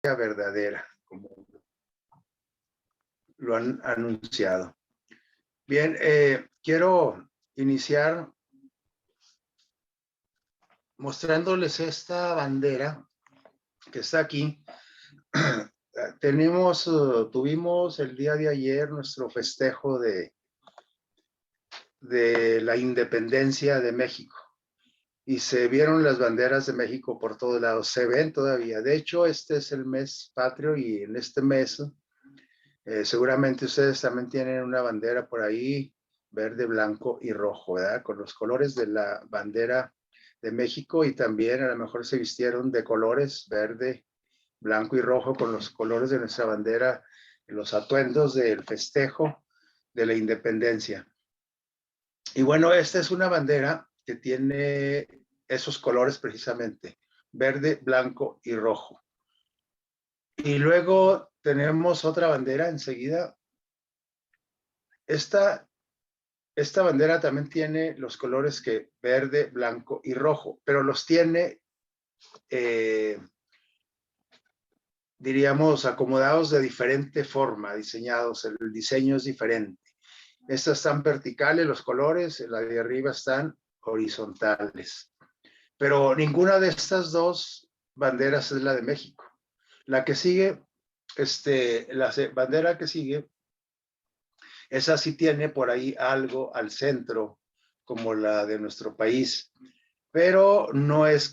verdadera, como lo han anunciado. Bien, quiero iniciar mostrándoles esta bandera que está aquí. Tuvimos el día de ayer nuestro festejo de la independencia de México y se vieron las banderas de México por todos lados, se ven todavía. De hecho, este es el mes patrio y en este mes seguramente ustedes también tienen una bandera por ahí, verde, blanco y rojo, ¿verdad? Con los colores de la bandera de México y también a lo mejor se vistieron de colores, verde, blanco y rojo, con los colores de nuestra bandera, los atuendos del festejo de la independencia. Y bueno, esta es una bandera que tiene esos colores precisamente, verde, blanco y rojo. Y luego tenemos otra bandera enseguida. Esta bandera también tiene los colores que verde, blanco y rojo, pero los tiene, diríamos, acomodados de diferente forma, diseñados, el diseño es diferente. Estas están verticales, los colores, la de arriba están horizontales. Pero ninguna de estas dos banderas es la de México. La que sigue, la bandera que sigue, esa sí tiene por ahí algo al centro, como la de nuestro país, pero no es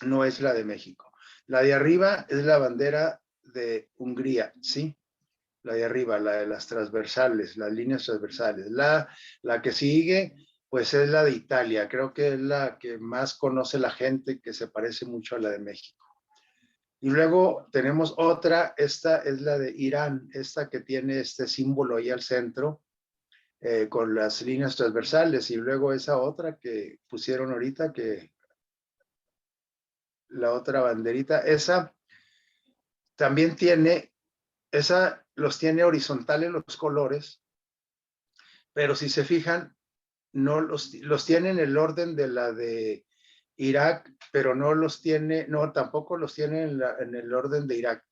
la de México. La de arriba es la bandera de Hungría, ¿sí? La de arriba, la de las transversales, las líneas transversales. La que sigue, pues es la de Italia. Creo que es la que más conoce la gente, que se parece mucho a la de México. Y luego tenemos otra, esta es la de Irán, esta que tiene este símbolo ahí al centro, con las líneas transversales. Y luego esa otra que pusieron ahorita, que la otra banderita, esa también tiene, esa los tiene horizontales los colores, pero si se fijan, no los tiene en el orden de la de Irak, pero no los tiene, no, tampoco los tiene en el orden de Irak,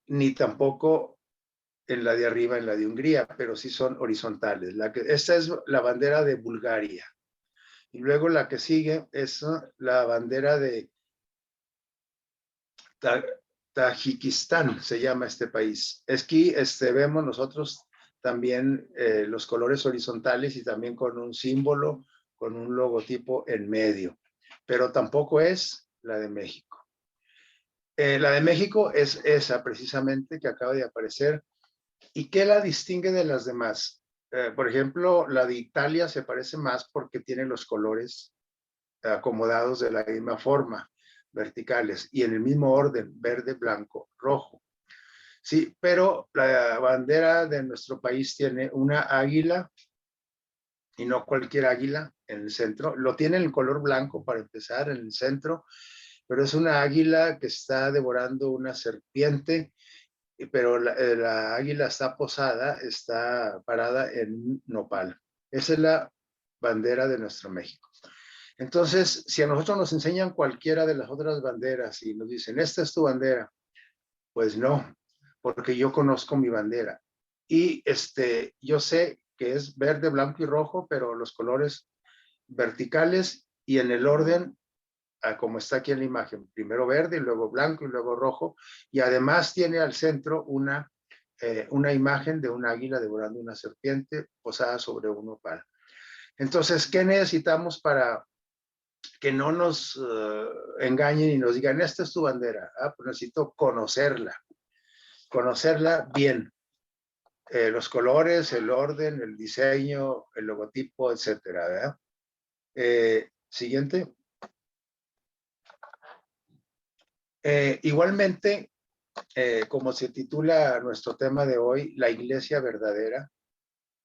ni tampoco en la de arriba, en la de Hungría, pero sí son horizontales. Esta es la bandera de Bulgaria. Y luego la que sigue es la bandera de Tajikistán, se llama este país. Aquí vemos nosotros también los colores horizontales y también con un símbolo, con un logotipo en medio, pero tampoco es la de México. La de México es esa precisamente que acaba de aparecer. ¿Y qué la distingue de las demás? Por ejemplo, la de Italia se parece más porque tiene los colores acomodados de la misma forma, verticales y en el mismo orden, verde, blanco, rojo. Sí, pero la bandera de nuestro país tiene una águila y no cualquier águila en el centro. Lo tiene en el color blanco para empezar en el centro, pero es una águila que está devorando una serpiente, pero la águila está posada, está parada en un nopal. Esa es la bandera de nuestro México. Entonces, si a nosotros nos enseñan cualquiera de las otras banderas y nos dicen, esta es tu bandera, pues no, porque yo conozco mi bandera. Y yo sé que es verde, blanco y rojo, pero los colores verticales y en el orden, como está aquí en la imagen, primero verde, luego blanco y luego rojo, y además tiene al centro una imagen de un águila devorando una serpiente posada sobre un opal. Entonces, ¿qué necesitamos para que no nos engañen y nos digan, esta es tu bandera? Pues necesito conocerla bien. Los colores, el orden, el diseño, el logotipo, etcétera, ¿verdad? Siguiente. Igualmente, como se titula nuestro tema de hoy, la iglesia verdadera,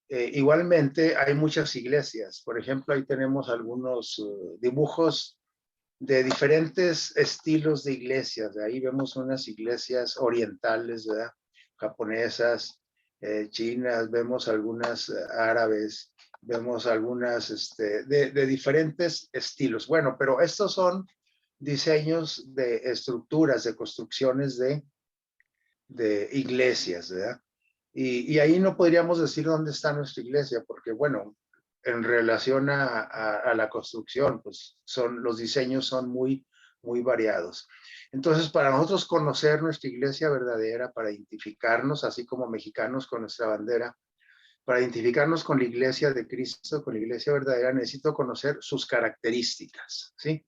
igualmente hay muchas iglesias. Por ejemplo, ahí tenemos algunos dibujos de diferentes estilos de iglesias. Ahí vemos unas iglesias orientales, ¿verdad? Japonesas, chinas, vemos algunas árabes, vemos algunas de diferentes estilos. Bueno, pero estos son diseños de estructuras, de construcciones de iglesias, ¿verdad? Y ahí no podríamos decir dónde está nuestra iglesia, porque bueno, en relación a la construcción, pues los diseños son muy variados. Entonces, para nosotros conocer nuestra iglesia verdadera, para identificarnos, así como mexicanos con nuestra bandera, para identificarnos con la iglesia de Cristo, con la iglesia verdadera, necesito conocer sus características, ¿sí?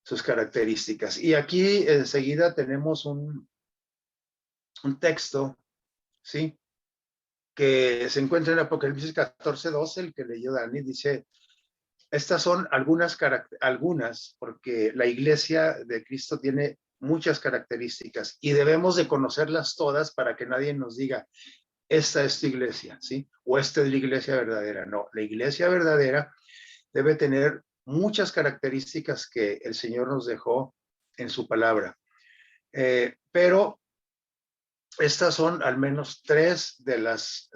Sus características. Y aquí enseguida tenemos un texto, ¿sí? Que se encuentra en Apocalipsis 14:12, el que leyó Dani, dice, estas son algunas, porque la iglesia de Cristo tiene muchas características y debemos de conocerlas todas para que nadie nos diga, esta es tu iglesia, ¿sí? O esta es la iglesia verdadera. No, la iglesia verdadera debe tener muchas características que el Señor nos dejó en su palabra. Pero estas son al menos tres de las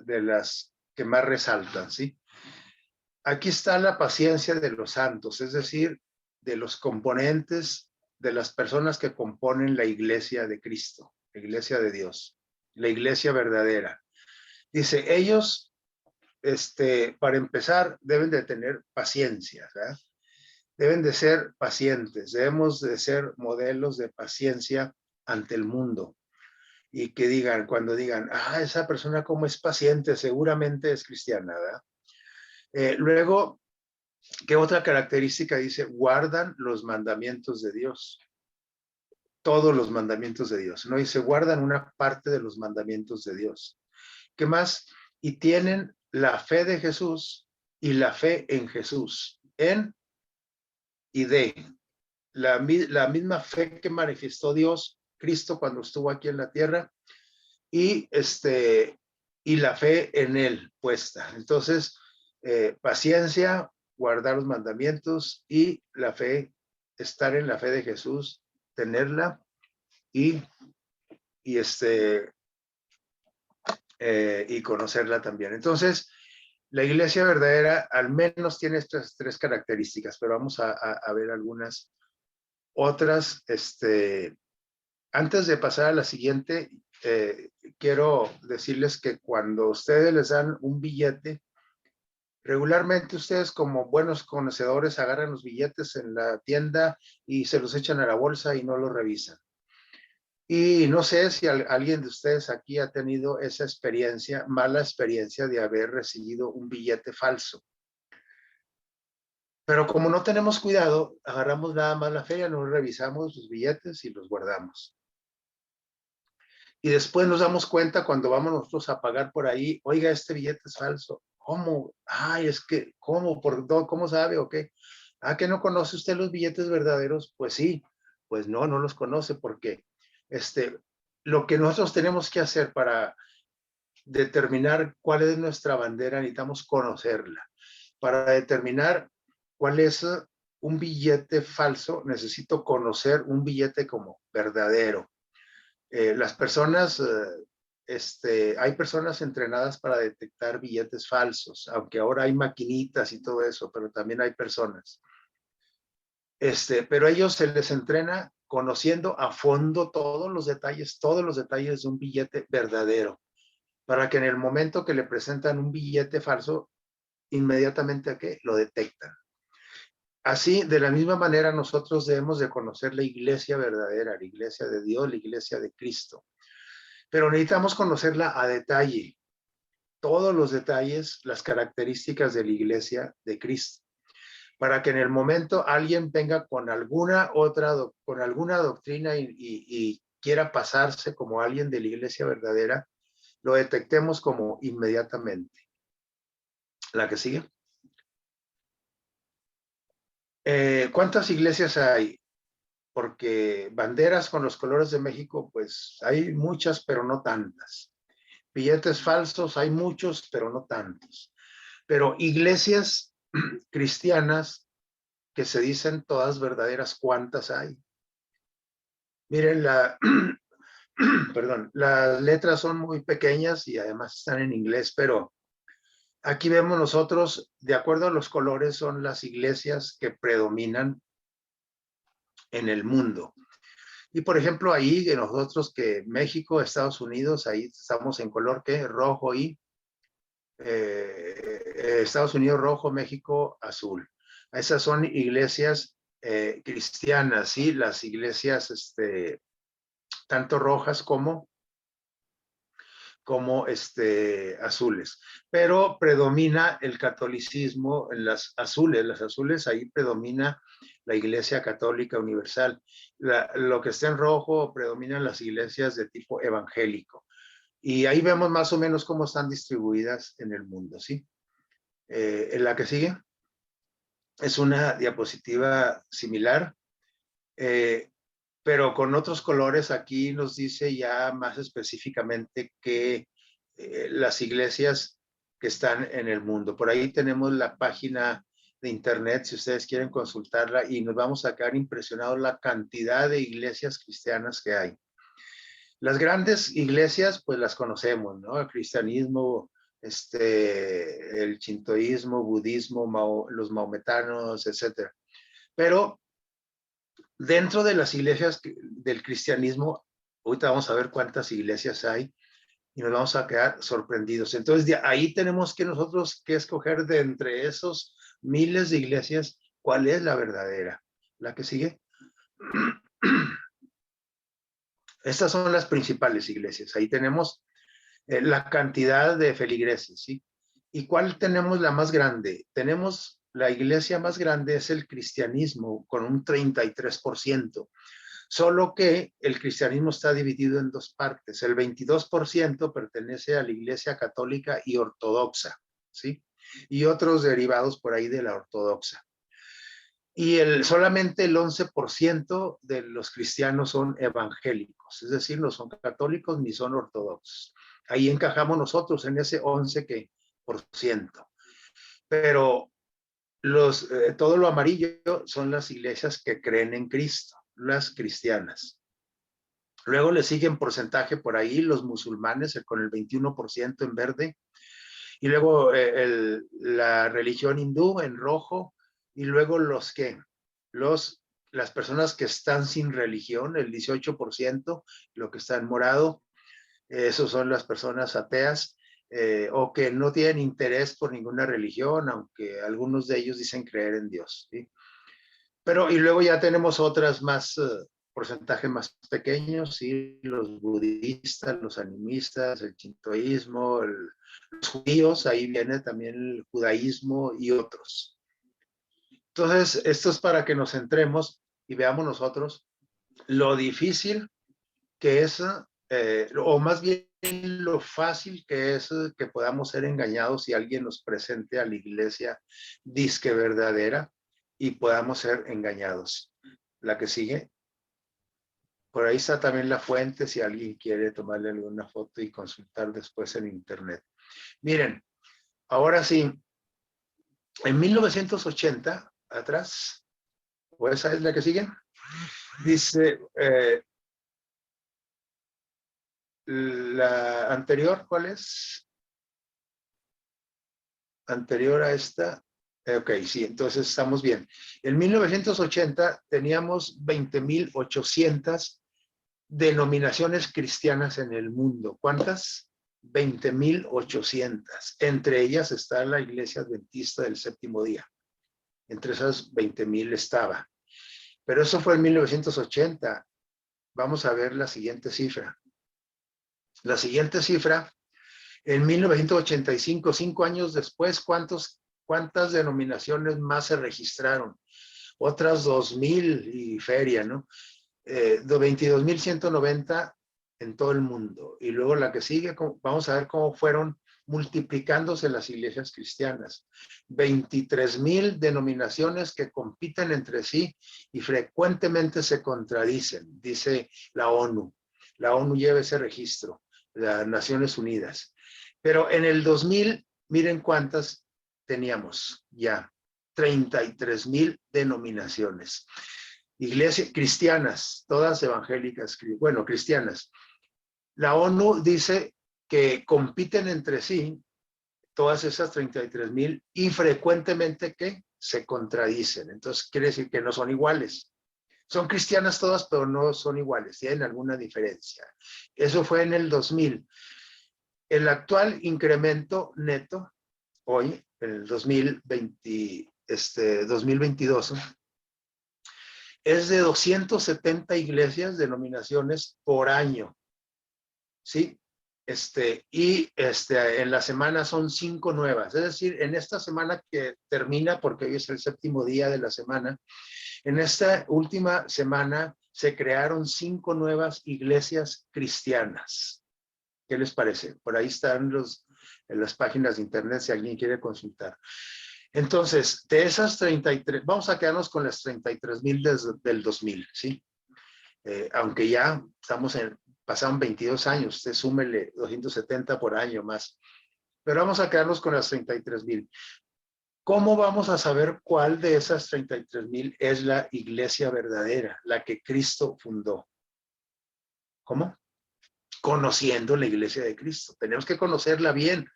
que más resaltan, ¿sí? Aquí está la paciencia de los santos, es decir, de los componentes de las personas que componen la iglesia de Cristo, la iglesia de Dios, la iglesia verdadera. Dice, ellos, para empezar, deben de tener paciencia, ¿verdad? Deben de ser pacientes, debemos de ser modelos de paciencia ante el mundo. Y que digan, cuando digan, esa persona como es paciente, seguramente es cristiana, ¿verdad? Luego, ¿qué otra característica dice? Guardan los mandamientos de Dios. Todos los mandamientos de Dios. No dice, guardan una parte de los mandamientos de Dios. ¿Qué más? Y tienen la fe de Jesús y la fe en Jesús. En y de. La misma fe que manifestó Dios, Cristo, cuando estuvo aquí en la tierra, y la fe en él puesta. Entonces, paciencia, guardar los mandamientos y la fe, estar en la fe de Jesús, tenerla y conocerla también. Entonces, la iglesia verdadera al menos tiene estas tres características, pero vamos a ver algunas otras. Antes de pasar a la siguiente, quiero decirles que cuando ustedes les dan un billete, regularmente ustedes como buenos conocedores agarran los billetes en la tienda y se los echan a la bolsa y no los revisan. Y no sé si alguien de ustedes aquí ha tenido esa experiencia, mala experiencia de haber recibido un billete falso. Pero como no tenemos cuidado, agarramos nada más la feria, no revisamos los billetes y los guardamos. Y después nos damos cuenta cuando vamos nosotros a pagar por ahí, oiga, este billete es falso. ¿Cómo? Ay, es que, ¿cómo? ¿Cómo sabe o qué? ¿Que no conoce usted los billetes verdaderos? Pues sí, pues no los conoce porque lo que nosotros tenemos que hacer para determinar cuál es nuestra bandera, necesitamos conocerla. Para determinar cuál es un billete falso, necesito conocer un billete como verdadero. Las personas, hay personas entrenadas para detectar billetes falsos, aunque ahora hay maquinitas y todo eso, pero también hay personas. Pero a ellos se les entrena conociendo a fondo todos los detalles de un billete verdadero, para que en el momento que le presentan un billete falso, inmediatamente ¿a qué? Lo detectan. Así, de la misma manera, nosotros debemos de conocer la iglesia verdadera, la iglesia de Dios, la iglesia de Cristo. Pero necesitamos conocerla a detalle, todos los detalles, las características de la iglesia de Cristo, para que en el momento alguien venga con alguna doctrina y quiera pasarse como alguien de la iglesia verdadera, lo detectemos como inmediatamente. La que sigue. ¿Cuántas iglesias hay? Porque banderas con los colores de México, pues hay muchas, pero no tantas. Billetes falsos hay muchos, pero no tantos. Pero iglesias cristianas que se dicen todas verdaderas, ¿cuántas hay? Miren, perdón, las letras son muy pequeñas y además están en inglés, pero aquí vemos nosotros, de acuerdo a los colores, son las iglesias que predominan en el mundo. Y por ejemplo, ahí de nosotros que México, Estados Unidos, ahí estamos en color ¿qué? Rojo y Estados Unidos rojo, México azul. Esas son iglesias cristianas, ¿sí? Las iglesias tanto rojas como azules. Pero predomina el catolicismo en las azules ahí predomina la Iglesia Católica Universal. Lo que está en rojo predominan las iglesias de tipo evangélico. Y ahí vemos más o menos cómo están distribuidas en el mundo, ¿sí? En la que sigue es una diapositiva similar, pero con otros colores. Aquí nos dice ya más específicamente que las iglesias que están en el mundo. Por ahí tenemos la página de internet, si ustedes quieren consultarla, y nos vamos a quedar impresionados la cantidad de iglesias cristianas que hay. Las grandes iglesias, pues las conocemos, ¿no? El cristianismo, el shintoísmo, budismo, los maometanos, etcétera. Pero dentro de las iglesias del cristianismo, ahorita vamos a ver cuántas iglesias hay y nos vamos a quedar sorprendidos. Entonces, de ahí tenemos que nosotros que escoger de entre esos miles de iglesias, cuál es la verdadera. La que sigue. Estas son las principales iglesias. Ahí tenemos la cantidad de feligreses, ¿sí? ¿Y cuál tenemos la más grande? Tenemos la iglesia más grande, es el cristianismo, con un 33%. Solo que el cristianismo está dividido en dos partes. El 22% pertenece a la Iglesia Católica y Ortodoxa, ¿sí? Y otros derivados por ahí de la Ortodoxa. Y solamente el 11% de los cristianos son evangélicos, es decir, no son católicos ni son ortodoxos. Ahí encajamos nosotros en ese 11%. Pero todo lo amarillo son las iglesias que creen en Cristo, las cristianas. Luego le siguen porcentaje por ahí los musulmanes con el 21% en verde. Y luego la religión hindú en rojo. Y luego las personas que están sin religión, el 18%, lo que está en morado, esos son las personas ateas o que no tienen interés por ninguna religión, aunque algunos de ellos dicen creer en Dios, ¿sí? Pero, y luego ya tenemos otras más, porcentaje más pequeños, ¿sí? Los budistas, los animistas, el shintoísmo, los judíos, ahí viene también el judaísmo y otros. Entonces, esto es para que nos centremos y veamos nosotros lo difícil que es, o más bien lo fácil que es que podamos ser engañados si alguien nos presente a la iglesia disque verdadera y podamos ser engañados. La que sigue. Por ahí está también la fuente si alguien quiere tomarle alguna foto y consultar después en internet. Miren, ahora sí, en 1980, atrás, o esa es la que sigue, dice, la anterior, ¿cuál es? Anterior a esta. Ok, sí, entonces estamos bien. En 1980 teníamos 20.800 denominaciones cristianas en el mundo. ¿Cuántas? 20.800. Entre ellas está la Iglesia Adventista del Séptimo Día. Entre esas 20.000 estaba. Pero eso fue en 1980. Vamos a ver la siguiente cifra. La siguiente cifra, en 1985, 5 años después, ¿cuántas denominaciones más se registraron? Otras 2.000 y feria, ¿no? 22.190 en todo el mundo. Y luego la que sigue, vamos a ver cómo fueron multiplicándose las iglesias cristianas. 23.000 denominaciones que compiten entre sí y frecuentemente se contradicen, dice la ONU. La ONU lleva ese registro, las Naciones Unidas. Pero en el 2000, miren cuántas teníamos ya. 33.000 denominaciones. Iglesias cristianas, todas evangélicas, bueno, cristianas. La ONU dice que compiten entre sí todas esas 33.000 y frecuentemente que se contradicen. Entonces quiere decir que no son iguales, Son cristianas todas, pero no son iguales, tienen alguna diferencia. Eso fue en el 2000. El actual incremento neto, hoy, en el 2022, es de 270 iglesias, denominaciones por año, ¿sí? En la semana son 5 nuevas, es decir, en esta semana que termina, porque hoy es el 7º día de la semana, en esta última semana se crearon 5 nuevas iglesias cristianas. ¿Qué les parece? Por ahí están en las páginas de internet si alguien quiere consultar. Entonces, de esas 33, vamos a quedarnos con las 33,000 desde el 2000, ¿sí? Aunque ya pasaron 22 años, usted súmele 270 por año más. Pero vamos a quedarnos con las 33,000. ¿Cómo vamos a saber cuál de esas 33,000 es la iglesia verdadera, la que Cristo fundó? ¿Cómo? Conociendo la iglesia de Cristo. Tenemos que conocerla bien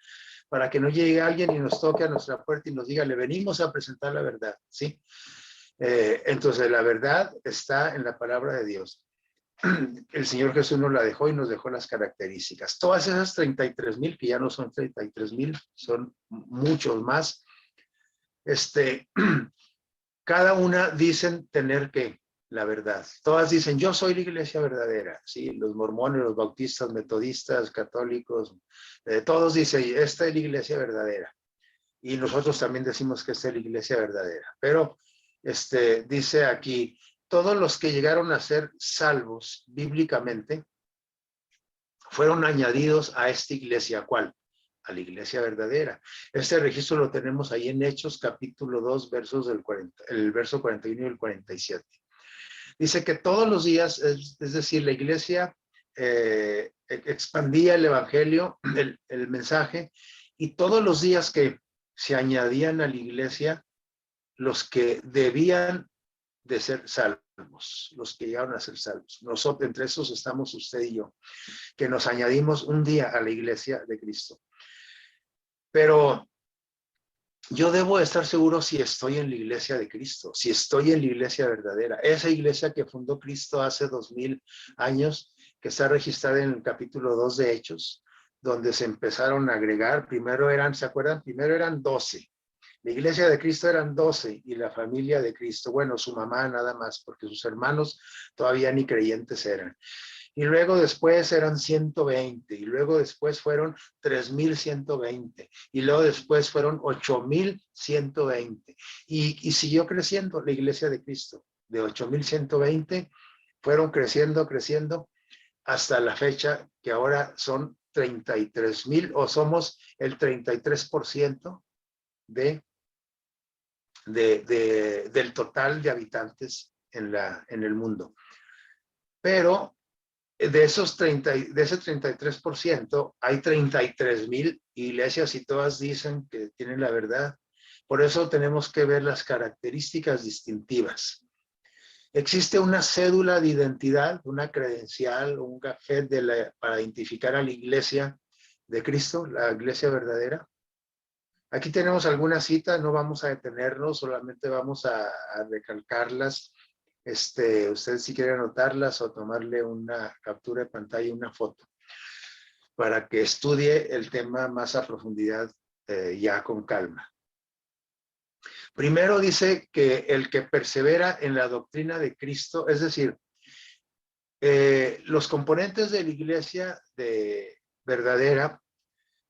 para que no llegue alguien y nos toque a nuestra puerta y nos diga, le venimos a presentar la verdad, ¿sí? Entonces, la verdad está en la palabra de Dios. El Señor Jesús nos la dejó y nos dejó las características. Todas esas 33,000, que ya no son 33,000, son muchos más, cada una dicen tener que la verdad. Todas dicen, yo soy la iglesia verdadera, ¿sí? Los mormones, los bautistas, metodistas, católicos, todos dicen, esta es la iglesia verdadera. Y nosotros también decimos que esta es la iglesia verdadera. Pero dice aquí, todos los que llegaron a ser salvos bíblicamente fueron añadidos a esta iglesia. ¿Cuál? A la iglesia verdadera. Este registro lo tenemos ahí en Hechos, capítulo 2, el verso 41 y el 47. Dice que todos los días, es decir, la iglesia expandía el evangelio, el mensaje, y todos los días que se añadían a la iglesia los que debían de ser salvos, los que llegaron a ser salvos. Nosotros, entre esos estamos usted y yo, que nos añadimos un día a la iglesia de Cristo. Pero yo debo estar seguro si estoy en la iglesia de Cristo, si estoy en la iglesia verdadera, esa iglesia que fundó Cristo hace 2000 años, que está registrada en el capítulo 2 de Hechos, donde se empezaron a agregar, ¿se acuerdan? Primero eran 12. La iglesia de Cristo eran 12 y la familia de Cristo, bueno, su mamá nada más, porque sus hermanos todavía ni creyentes eran. Y luego después eran 120, y luego después fueron 3,120, y luego después fueron 8,120. Y siguió creciendo la iglesia de Cristo. De 8,120 fueron creciendo hasta la fecha que ahora son 33,000, o somos el 33% del total de habitantes en el mundo. Pero de ese 33%, hay 33,000 iglesias y todas dicen que tienen la verdad. Por eso tenemos que ver las características distintivas. Existe una cédula de identidad, una credencial, un café para identificar a la iglesia de Cristo, la iglesia verdadera. Aquí tenemos algunas citas, no vamos a detenernos, solamente vamos a recalcarlas. Usted si quiere anotarlas o tomarle una captura de pantalla, una foto, para que estudie el tema más a profundidad, ya con calma. Primero dice que el que persevera en la doctrina de Cristo, es decir, los componentes de la iglesia verdadera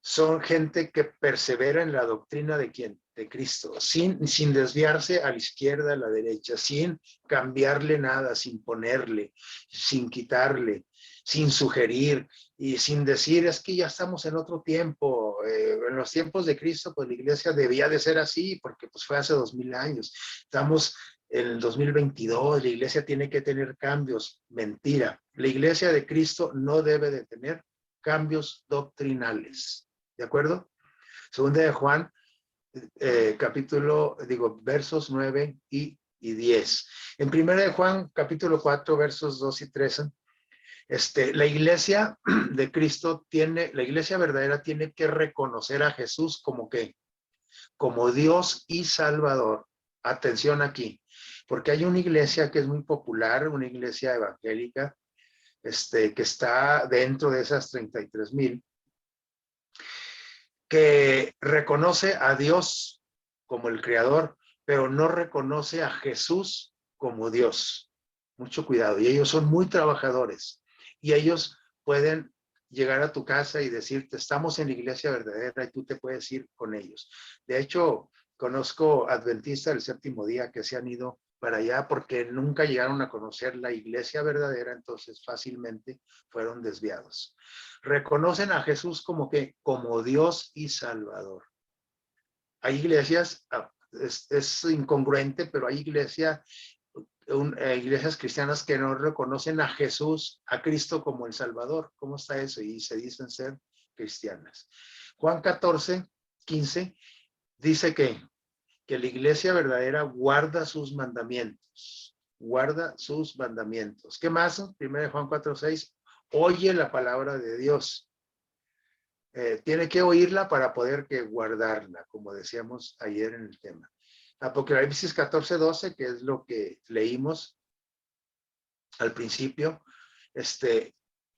son gente que persevera en la doctrina de ¿quién? De Cristo, sin desviarse a la izquierda, a la derecha, sin cambiarle nada, sin ponerle, sin quitarle, sin sugerir y sin decir, es que ya estamos en otro tiempo. En los tiempos de Cristo, pues la iglesia debía de ser así, porque pues fue hace 2000 años. Estamos en el 2022, la iglesia tiene que tener cambios. Mentira. La iglesia de Cristo no debe de tener cambios doctrinales. ¿De acuerdo? Segunda de Juan, versos 9 y 10. En primera de Juan, capítulo 4, versos 2 y 3, la iglesia de Cristo la iglesia verdadera tiene que reconocer a Jesús como Dios y Salvador. Atención aquí. porque hay una iglesia que es muy popular, una iglesia evangélica, que está dentro de esas 33,000, que reconoce a Dios como el creador, pero no reconoce a Jesús como Dios. Mucho cuidado. Y ellos son muy trabajadores. Y ellos pueden llegar a tu casa y decirte, estamos en la iglesia verdadera, y tú te puedes ir con ellos. De hecho, conozco adventistas del séptimo día que se han ido para allá porque nunca llegaron a conocer la iglesia verdadera, entonces fácilmente fueron desviados. Reconocen a Jesús como Dios y Salvador. Hay iglesias, es incongruente, pero hay iglesias cristianas que no reconocen a Jesús, a Cristo como el Salvador. ¿Cómo está eso? Y se dicen ser cristianas. Juan 14:15 dice que la iglesia verdadera guarda sus mandamientos. Guarda sus mandamientos. ¿Qué más? 1 Juan 4:6, oye la palabra de Dios. Tiene que oírla para poder guardarla, como decíamos ayer en el tema. Apocalipsis 14:12, que es lo que leímos al principio,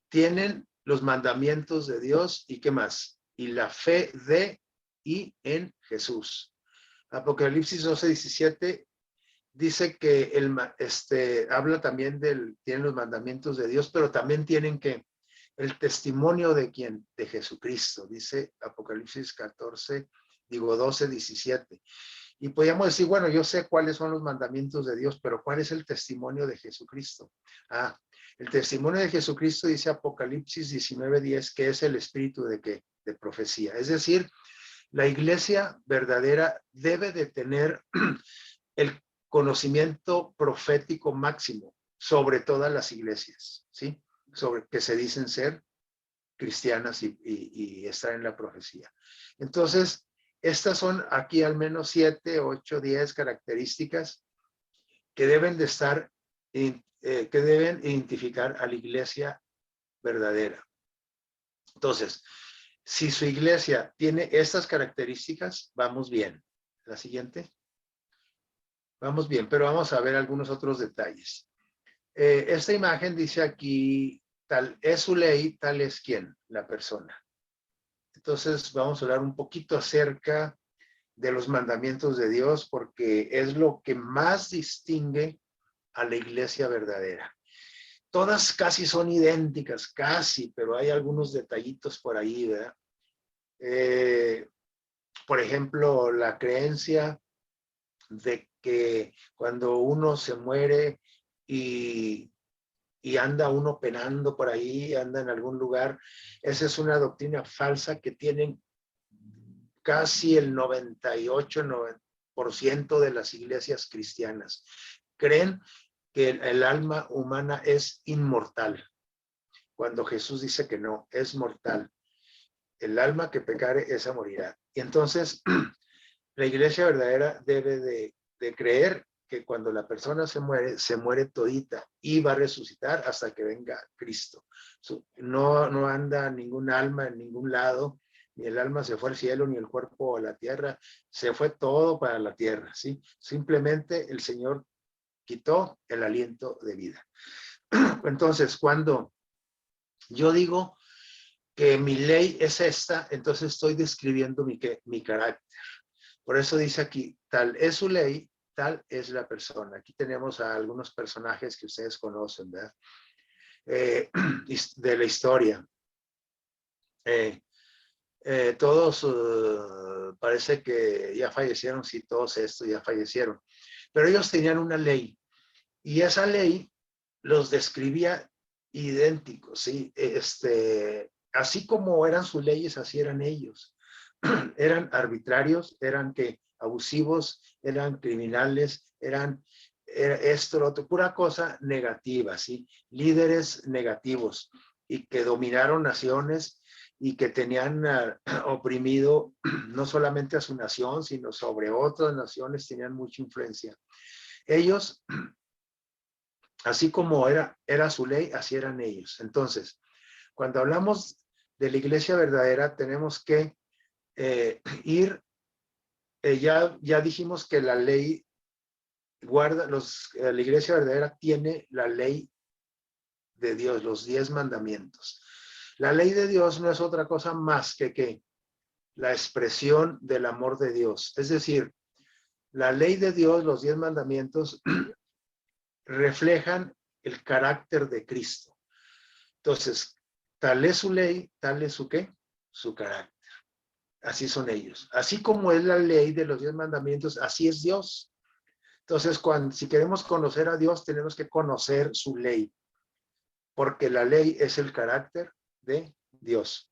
tienen los mandamientos de Dios y ¿qué más? Y la fe de y en Jesús. Apocalipsis 12:17 dice que habla también tienen los mandamientos de Dios, pero también tienen el testimonio de quién, de Jesucristo, dice Apocalipsis 12:17. Y podríamos decir, bueno, yo sé cuáles son los mandamientos de Dios, pero ¿cuál es el testimonio de Jesucristo? El testimonio de Jesucristo dice Apocalipsis 19:10, que es el espíritu de profecía. Es decir, la iglesia verdadera debe de tener el conocimiento profético máximo sobre todas las iglesias, ¿sí? Sobre que se dicen ser cristianas y estar en la profecía. Entonces, estas son aquí al menos 7, 8, 10 características que deben de estar, que deben identificar a la iglesia verdadera. Entonces, si su iglesia tiene estas características, vamos bien. La siguiente. Vamos bien, pero vamos a ver algunos otros detalles. Esta imagen dice aquí, tal es su ley, tal es quién, la persona. Entonces vamos a hablar un poquito acerca de los mandamientos de Dios, porque es lo que más distingue a la iglesia verdadera. Todas casi son idénticas, casi, pero hay algunos detallitos por ahí, ¿verdad? Por ejemplo, la creencia de que cuando uno se muere y anda uno penando por ahí, anda en algún lugar, esa es una doctrina falsa que tienen casi el 98% de las iglesias cristianas. Creen que el alma humana es inmortal, cuando Jesús dice que no, es mortal. El alma que pecare, esa morirá. Y entonces, la iglesia verdadera debe de creer que cuando la persona se muere todita y va a resucitar hasta que venga Cristo. No anda ningún alma en ningún lado, ni el alma se fue al cielo, ni el cuerpo a la tierra, se fue todo para la tierra, ¿sí? Simplemente el Señor quitó el aliento de vida. Entonces, cuando yo digo que mi ley es esta, entonces estoy describiendo mi carácter. Por eso dice aquí, tal es su ley, tal es la persona. Aquí tenemos a algunos personajes que ustedes conocen, ¿verdad? De la historia. Todos parece que ya fallecieron, sí, todos estos ya fallecieron. Pero ellos tenían una ley y esa ley los describía idénticos, ¿sí? Así como eran sus leyes, así eran ellos. Eran arbitrarios, eran abusivos, eran criminales, era esto, lo otro, pura cosa negativa, ¿sí? Líderes negativos y que dominaron naciones y que tenían oprimido no solamente a su nación, sino sobre otras naciones, tenían mucha influencia. Ellos, así como era su ley, así eran ellos. Entonces, cuando hablamos de la iglesia verdadera, tenemos que ya dijimos que la ley la iglesia verdadera tiene la ley de Dios, los 10 mandamientos. La ley de Dios no es otra cosa más que la expresión del amor de Dios. Es decir, la ley de Dios, los 10 mandamientos, reflejan el carácter de Cristo. Entonces, tal es su ley, tal es su ¿qué? Su carácter. Así son ellos. Así como es la ley de los 10 mandamientos, así es Dios. Entonces, si queremos conocer a Dios, tenemos que conocer su ley, porque la ley es el carácter de Dios.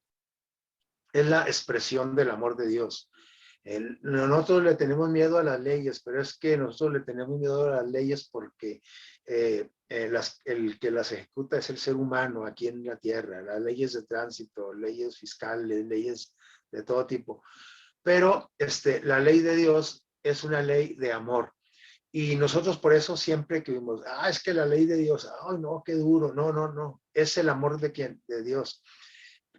Es la expresión del amor de Dios. Nosotros le tenemos miedo a las leyes, pero es que nosotros le tenemos miedo a las leyes porque el que las ejecuta es el ser humano aquí en la tierra. Las leyes de tránsito, leyes fiscales, leyes de todo tipo. Pero la ley de Dios es una ley de amor. Y nosotros por eso siempre que vimos, es que la ley de Dios, ay no, qué duro, no, es el amor de quién, de Dios.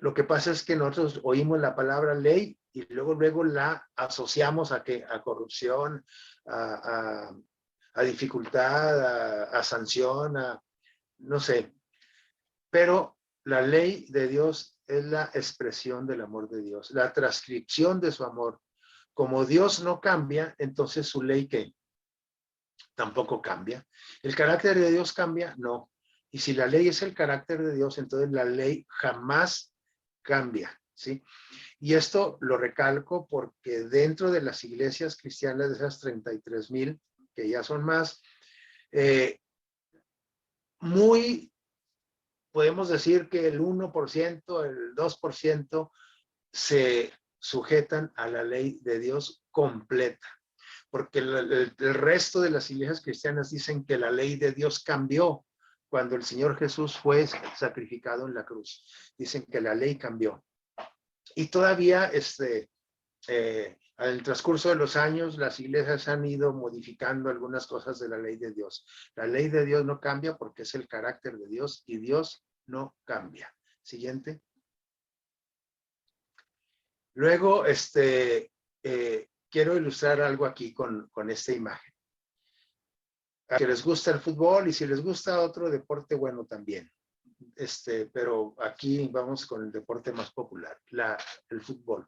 Lo que pasa es que nosotros oímos la palabra ley y luego la asociamos a qué, a corrupción, a dificultad, a sanción, no sé. Pero la ley de Dios es la expresión del amor de Dios, la transcripción de su amor. Como Dios no cambia, entonces su ley ¿qué? Tampoco cambia. ¿El carácter de Dios cambia? No. Y si la ley es el carácter de Dios, entonces la ley jamás cambia, ¿sí? Y esto lo recalco porque dentro de las iglesias cristianas, de esas 33,000, que ya son más, podemos decir que el 1%, el 2% se sujetan a la ley de Dios completa. Porque el resto de las iglesias cristianas dicen que la ley de Dios cambió cuando el Señor Jesús fue sacrificado en la cruz. Dicen que la ley cambió. Y todavía, al transcurso de los años, las iglesias han ido modificando algunas cosas de la ley de Dios. La ley de Dios no cambia porque es el carácter de Dios y Dios no cambia. Siguiente. Luego, quiero ilustrar algo aquí con esta imagen. A que les gusta el fútbol y si les gusta otro deporte, bueno, también. Pero aquí vamos con el deporte más popular, el fútbol.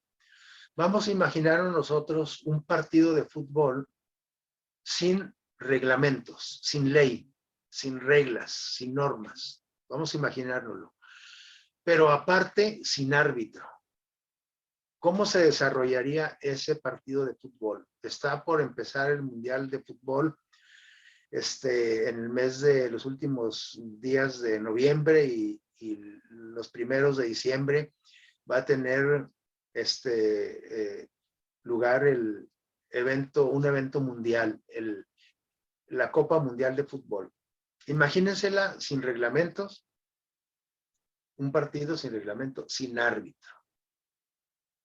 Vamos a imaginarnos nosotros un partido de fútbol sin reglamentos, sin ley, sin reglas, sin normas. Vamos a imaginárnoslo. Pero aparte, sin árbitro. ¿Cómo se desarrollaría ese partido de fútbol? Está por empezar el Mundial de Fútbol en el mes de los últimos días de noviembre y los primeros de diciembre va a tener lugar un evento mundial, la Copa Mundial de Fútbol. Imagínensela sin reglamentos, un partido sin reglamento, sin árbitro.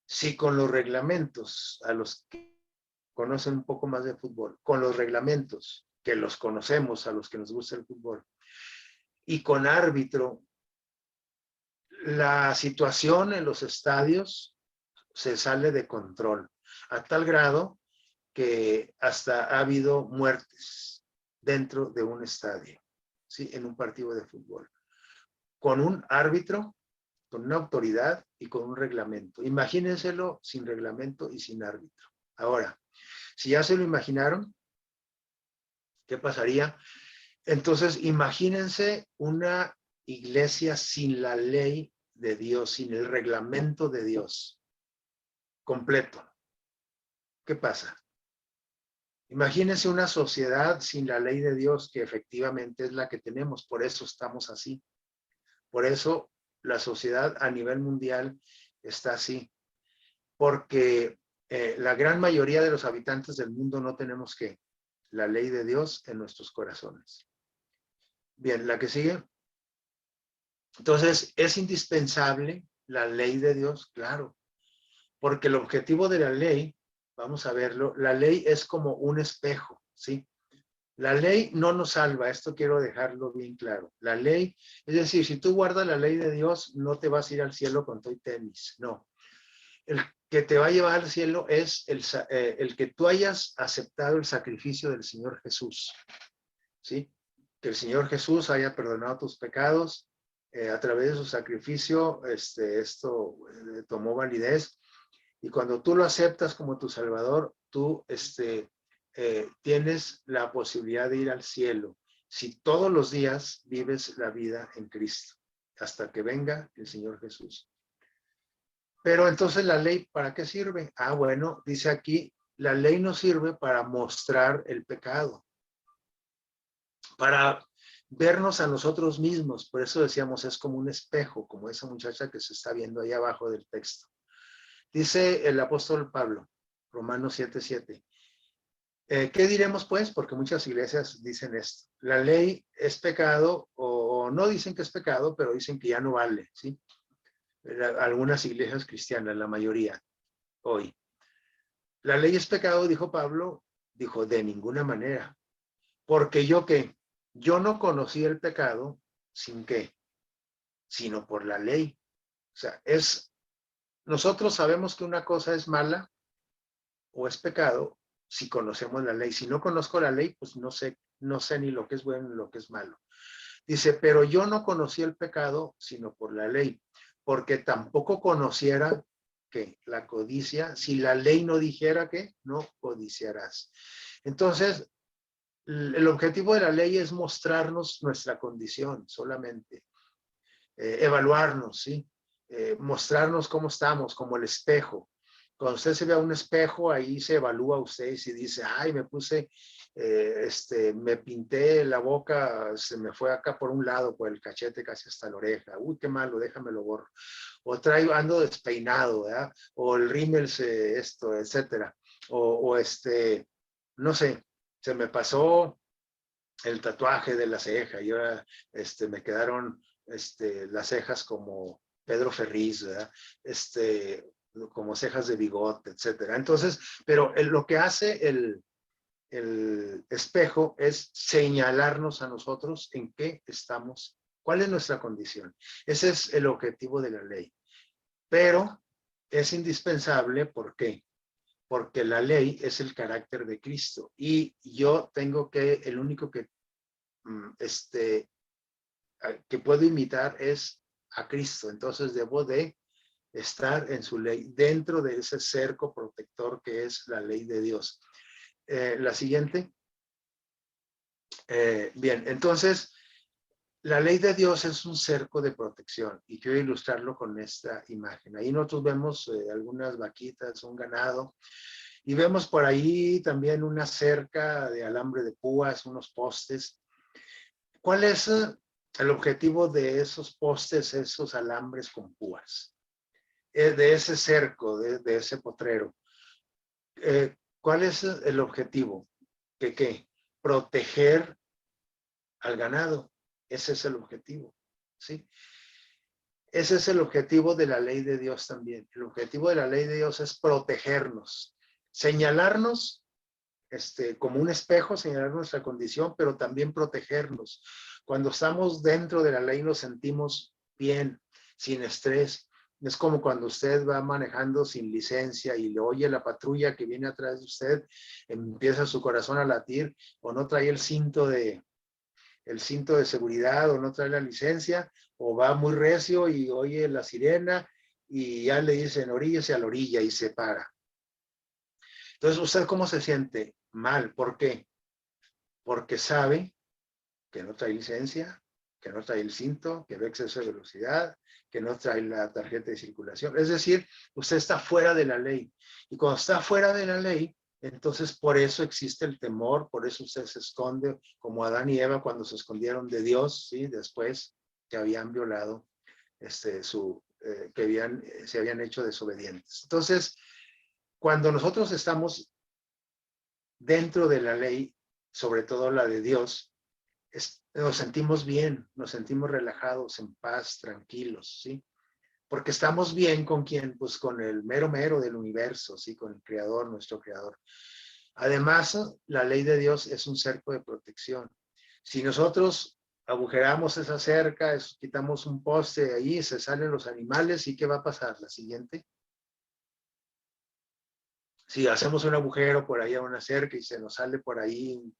Si con los reglamentos, a los que conocen un poco más de fútbol, con los reglamentos que los conocemos, a los que nos gusta el fútbol, y con árbitro, la situación en los estadios se sale de control, a tal grado que hasta ha habido muertes dentro de un estadio, ¿sí? En un partido de fútbol, con un árbitro, con una autoridad y con un reglamento. Imagínenselo sin reglamento y sin árbitro. Ahora, si ya se lo imaginaron, ¿qué pasaría? Entonces, imagínense una iglesia sin la ley de Dios, sin el reglamento de Dios completo. ¿Qué pasa? Imagínense una sociedad sin la ley de Dios, que efectivamente es la que tenemos, por eso estamos así. Por eso la sociedad a nivel mundial está así, porque la gran mayoría de los habitantes del mundo no tenemos la ley de Dios en nuestros corazones. Bien, la que sigue. Entonces, ¿es indispensable la ley de Dios? Claro, porque el objetivo de la ley, vamos a verlo, la ley es como un espejo, ¿sí? La ley no nos salva, esto quiero dejarlo bien claro. La ley, es decir, si tú guardas la ley de Dios, no te vas a ir al cielo con todo y tenis, no. El que te va a llevar al cielo es el que tú hayas aceptado el sacrificio del Señor Jesús, ¿sí? Que el Señor Jesús haya perdonado tus pecados a través de su sacrificio, esto tomó validez. Y cuando tú lo aceptas como tu Salvador, tú tienes la posibilidad de ir al cielo si todos los días vives la vida en Cristo, hasta que venga el Señor Jesús. Pero entonces la ley, ¿para qué sirve? Ah, bueno, dice aquí, la ley nos sirve para mostrar el pecado, para vernos a nosotros mismos. Por eso decíamos, es como un espejo, como esa muchacha que se está viendo ahí abajo del texto. Dice el apóstol Pablo, Romanos 7:7. ¿Qué diremos pues? Porque muchas iglesias dicen esto. La ley es pecado, o no dicen que es pecado, pero dicen que ya no vale, ¿sí? Algunas iglesias cristianas, la mayoría, hoy. La ley es pecado, dijo Pablo, dijo, de ninguna manera. Porque yo no conocí el pecado sin qué, sino por la ley. O sea, nosotros sabemos que una cosa es mala o es pecado si conocemos la ley. Si no conozco la ley, pues no sé ni lo que es bueno ni lo que es malo. Dice, pero yo no conocí el pecado sino por la ley, porque tampoco conociera que la codicia, si la ley no dijera que no codiciarás. Entonces, el objetivo de la ley es mostrarnos nuestra condición solamente, evaluarnos, ¿sí? Mostrarnos cómo estamos, como el espejo. Cuando usted se ve a un espejo, ahí se evalúa usted y se dice, ay, me pinté la boca, se me fue acá por un lado, por el cachete casi hasta la oreja. Uy, qué malo, déjamelo borro. O ando despeinado, ¿verdad? O el rímel etcétera. O no sé, se me pasó el tatuaje de la ceja y ahora me quedaron las cejas como Pedro Ferriz, ¿verdad? Como cejas de bigote, etcétera. Entonces, pero lo que hace el espejo es señalarnos a nosotros en qué estamos, cuál es nuestra condición. Ese es el objetivo de la ley. Pero es indispensable, ¿por qué? Porque la ley es el carácter de Cristo y yo el único que puedo imitar es a Cristo. Entonces debo de estar en su ley, dentro de ese cerco protector que es la ley de Dios. La siguiente. Bien, entonces, la ley de Dios es un cerco de protección y quiero ilustrarlo con esta imagen. Ahí nosotros vemos algunas vaquitas, un ganado, y vemos por ahí también una cerca de alambre de púas, unos postes. ¿Cuál es el objetivo de esos postes, esos alambres con púas? De ese cerco, de ese potrero. ¿Cuál es el objetivo? ¿Qué? Proteger al ganado. Ese es el objetivo, ¿sí? Ese es el objetivo de la ley de Dios también. El objetivo de la ley de Dios es protegernos, señalarnos como un espejo, señalar nuestra condición, pero también protegernos. Cuando estamos dentro de la ley nos sentimos bien, sin estrés. Es como cuando usted va manejando sin licencia y le oye la patrulla que viene atrás de usted, empieza su corazón a latir o no trae el cinto de seguridad o no trae la licencia o va muy recio y oye la sirena y ya le dicen oríllese a la orilla y se para. Entonces, ¿usted cómo se siente? Mal. ¿Por qué? Porque sabe que no trae licencia, que no trae el cinto, que ve exceso de velocidad, que no trae la tarjeta de circulación. Es decir, usted está fuera de la ley. Y cuando está fuera de la ley, entonces por eso existe el temor, por eso usted se esconde, como Adán y Eva cuando se escondieron de Dios, ¿sí? Después que habían violado, se habían hecho desobedientes. Entonces, cuando nosotros estamos dentro de la ley, sobre todo la de Dios, nos sentimos bien, nos sentimos relajados, en paz, tranquilos, ¿sí? Porque estamos bien con quién, pues con el mero mero del universo, ¿sí? Con el creador, nuestro creador. Además, la ley de Dios es un cerco de protección. Si nosotros agujeramos esa cerca, quitamos un poste ahí, se salen los animales, ¿y qué va a pasar? La siguiente. Si hacemos un agujero por ahí a una cerca y se nos sale por ahí,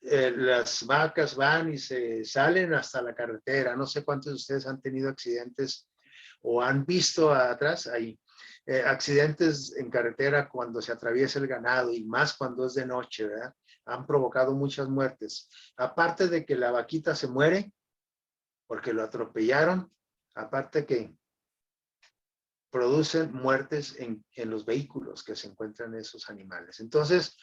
las vacas van y se salen hasta la carretera. No sé cuántos de ustedes han tenido accidentes o han visto atrás ahí. Accidentes en carretera cuando se atraviesa el ganado y más cuando es de noche, ¿verdad? Han provocado muchas muertes. Aparte de que la vaquita se muere porque lo atropellaron, aparte que producen muertes en los vehículos que se encuentran esos animales. Entonces,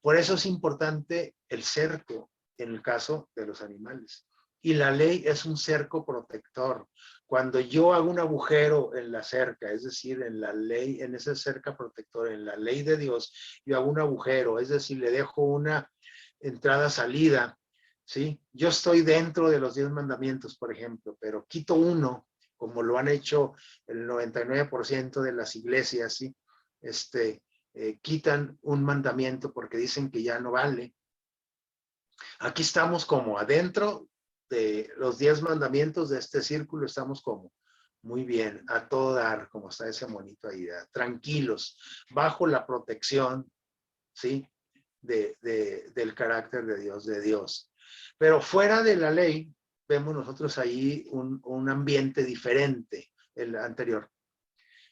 por eso es importante el cerco en el caso de los animales. Y la ley es un cerco protector. Cuando yo hago un agujero en la cerca, es decir, en la ley, en esa cerca protectora, en la ley de Dios, yo hago un agujero, es decir, le dejo una entrada-salida, ¿sí? Yo estoy dentro de los 10 mandamientos, por ejemplo, pero quito uno, como lo han hecho el 99% de las iglesias, ¿sí? Quitan un mandamiento porque dicen que ya no vale. Aquí estamos como adentro de los 10 mandamientos de este círculo, estamos como muy bien, a todo dar, como está ese monito ahí, tranquilos, bajo la protección, ¿sí? Del carácter de Dios. Pero fuera de la ley, vemos nosotros ahí un ambiente diferente, el anterior,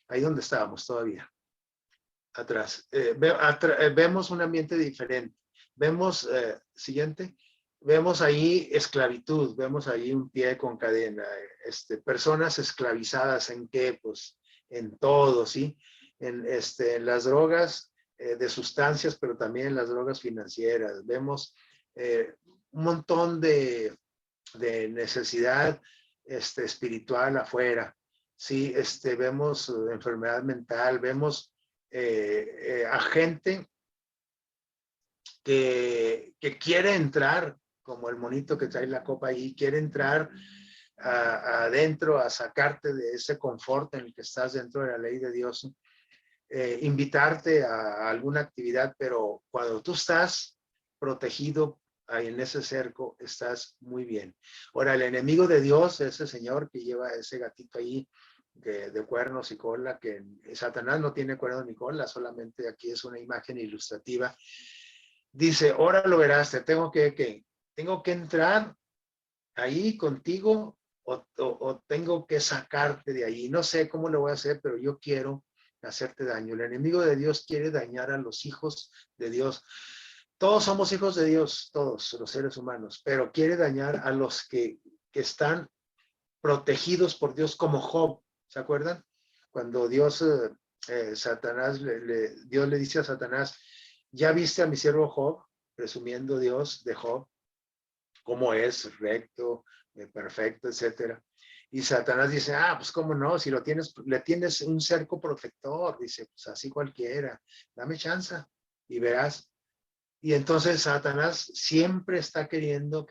ahí donde estábamos todavía, atrás. Vemos un ambiente diferente. Vemos, siguiente, vemos ahí esclavitud, vemos ahí un pie con cadena, personas esclavizadas en qué, pues en todo, ¿sí? En las drogas de sustancias, pero también en las drogas financieras. Vemos un montón de necesidad espiritual afuera, ¿sí? Vemos enfermedad mental, vemos a gente que quiere entrar, como el monito que trae la copa ahí, quiere entrar adentro a sacarte de ese confort en el que estás dentro de la ley de Dios, invitarte a alguna actividad, pero cuando tú estás protegido ahí en ese cerco, estás muy bien. Ahora, el enemigo de Dios, ese señor que lleva ese gatito ahí, de cuernos y cola, que Satanás no tiene cuernos ni cola, solamente aquí es una imagen ilustrativa. Dice, ahora lo verás, tengo que entrar ahí contigo o tengo que sacarte de ahí. No sé cómo lo voy a hacer, pero yo quiero hacerte daño. El enemigo de Dios quiere dañar a los hijos de Dios. Todos somos hijos de Dios, todos los seres humanos, pero quiere dañar a los que están protegidos por Dios, como Job. ¿Se acuerdan? Cuando Dios, Dios le dice a Satanás, ¿ya viste a mi siervo Job? Presumiendo Dios de Job, cómo es recto, perfecto, etcétera. Y Satanás dice, pues cómo no, si le tienes un cerco protector, dice, pues así cualquiera, dame chance y verás. Y entonces Satanás siempre está queriendo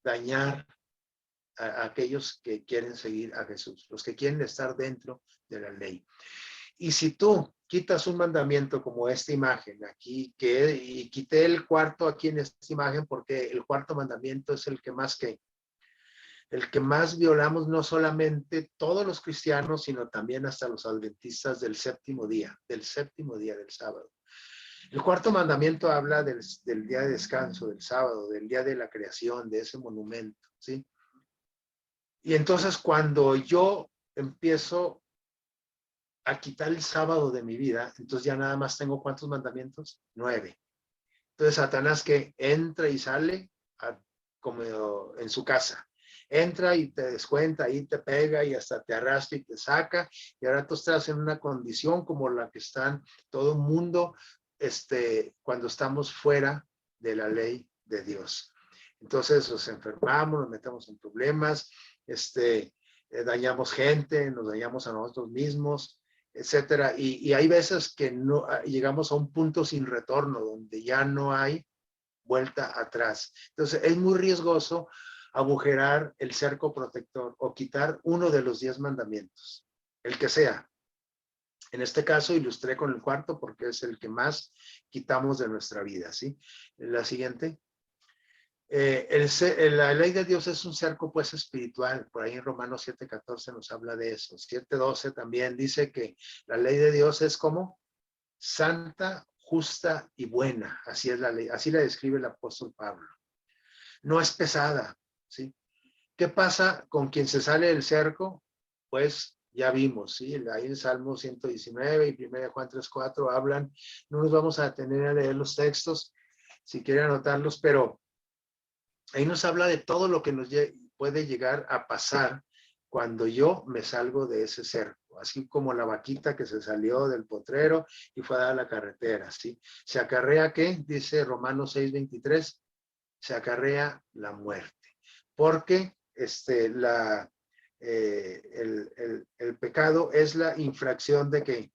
dañar a aquellos que quieren seguir a Jesús, los que quieren estar dentro de la ley. Y si tú quitas un mandamiento como esta imagen aquí, y quité el cuarto aquí en esta imagen porque el cuarto mandamiento es el que más violamos, no solamente todos los cristianos, sino también hasta los adventistas del séptimo día del sábado. El cuarto mandamiento habla del día de descanso, del sábado, del día de la creación, de ese monumento, ¿sí? Y entonces cuando yo empiezo a quitar el sábado de mi vida, entonces ya nada más tengo ¿cuántos mandamientos? 9. Entonces Satanás que entra y sale como en su casa. Entra y te descuenta y te pega y hasta te arrastra y te saca. Y ahora tú estás en una condición como la que están todo el mundo cuando estamos fuera de la ley de Dios. Entonces nos enfermamos, nos metemos en problemas, dañamos gente, nos dañamos a nosotros mismos, etcétera. Y hay veces que no llegamos a un punto sin retorno, donde ya no hay vuelta atrás. Entonces es muy riesgoso agujerar el cerco protector o quitar uno de los 10 mandamientos, el que sea. En este caso ilustré con el cuarto porque es el que más quitamos de nuestra vida, ¿sí? La siguiente. La ley de Dios es un cerco pues espiritual, por ahí en Romanos 7:14 nos habla de eso. 7:12 también dice que la ley de Dios es como santa, justa y buena. Así es la ley, así la describe el apóstol Pablo. No es pesada, ¿sí? ¿Qué pasa con quien se sale del cerco? Pues ya vimos, ¿sí? Ahí en Salmo 119 y 1 Juan 3:4 hablan, no nos vamos a detener a leer los textos, si quieren anotarlos, pero ahí nos habla de todo lo que nos puede llegar a pasar cuando yo me salgo de ese cerco, así como la vaquita que se salió del potrero y fue a dar a la carretera, ¿sí? ¿Se acarrea qué? Dice Romanos 6:23, se acarrea la muerte, porque el pecado es la infracción de ¿qué?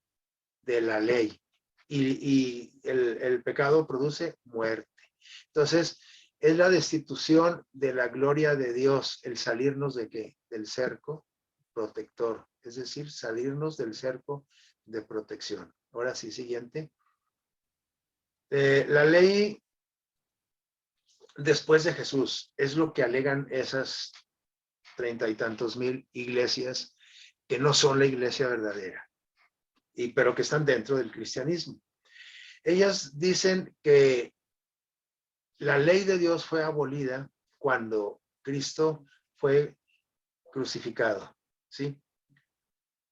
De la ley, y el pecado produce muerte. Entonces, es la destitución de la gloria de Dios, el salirnos de ¿qué? Del cerco protector, es decir, salirnos del cerco de protección. Ahora sí, siguiente. La ley después de Jesús es lo que alegan esas 30 y tantos mil iglesias que no son la iglesia verdadera, pero que están dentro del cristianismo. Ellas dicen que la ley de Dios fue abolida cuando Cristo fue crucificado, ¿sí?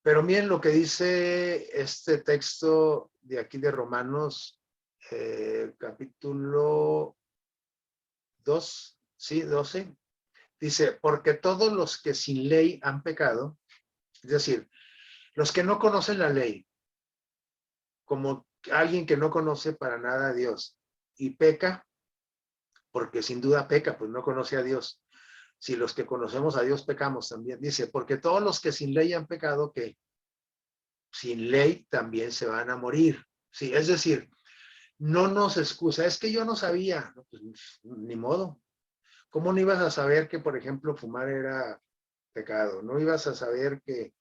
Pero miren lo que dice este texto de aquí de Romanos, capítulo 2, ¿sí? 12. Dice, porque todos los que sin ley han pecado, es decir, los que no conocen la ley, como alguien que no conoce para nada a Dios y peca, porque sin duda peca, pues no conoce a Dios. Si los que conocemos a Dios pecamos también, dice, porque todos los que sin ley han pecado, que sin ley también se van a morir. Sí, es decir, no nos excusa, es que yo no sabía, no, pues, ni modo. ¿Cómo no ibas a saber que, por ejemplo, fumar era pecado? ¿No ibas a saber que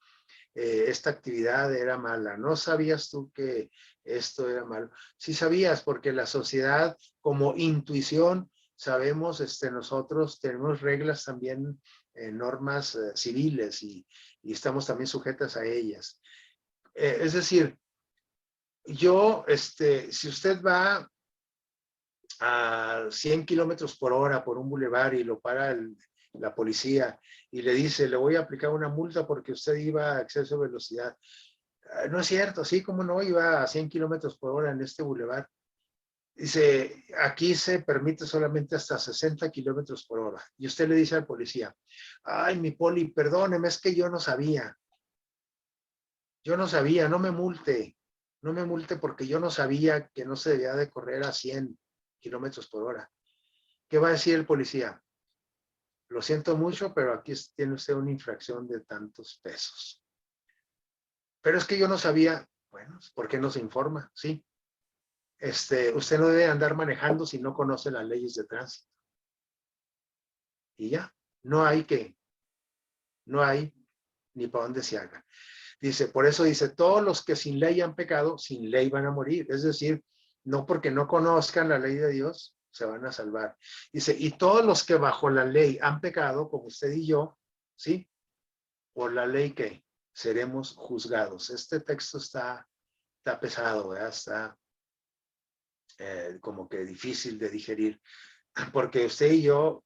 esta actividad era mala? ¿No sabías tú que esto era malo? Sí sabías, porque la sociedad, como intuición, sabemos, nosotros tenemos reglas también, normas civiles, y estamos también sujetas a ellas. Es decir, yo, si usted va a 100 kilómetros por hora por un bulevar y lo para la policía y le dice, le voy a aplicar una multa porque usted iba a exceso de velocidad. No es cierto, sí, cómo no, iba a 100 kilómetros por hora en este bulevar. Dice, aquí se permite solamente hasta 60 kilómetros por hora. Y usted le dice al policía, ay, mi poli, perdóneme, es que yo no sabía, no me multe, no me multe porque yo no sabía que no se debía de correr a 100 kilómetros por hora. ¿Qué va a decir el policía? Lo siento mucho, pero aquí tiene usted una infracción de tantos pesos. Pero es que yo no sabía. Bueno, ¿por qué no se informa? Sí. Usted no debe andar manejando si no conoce las leyes de tránsito. Y ya, no hay ni para dónde se haga. Dice, por eso dice, todos los que sin ley han pecado, sin ley van a morir. Es decir, no porque no conozcan la ley de Dios, se van a salvar. Dice, y todos los que bajo la ley han pecado, como usted y yo, ¿sí? Por la ley que seremos juzgados. Este texto está pesado, ¿verdad? Está como que difícil de digerir, porque usted y yo,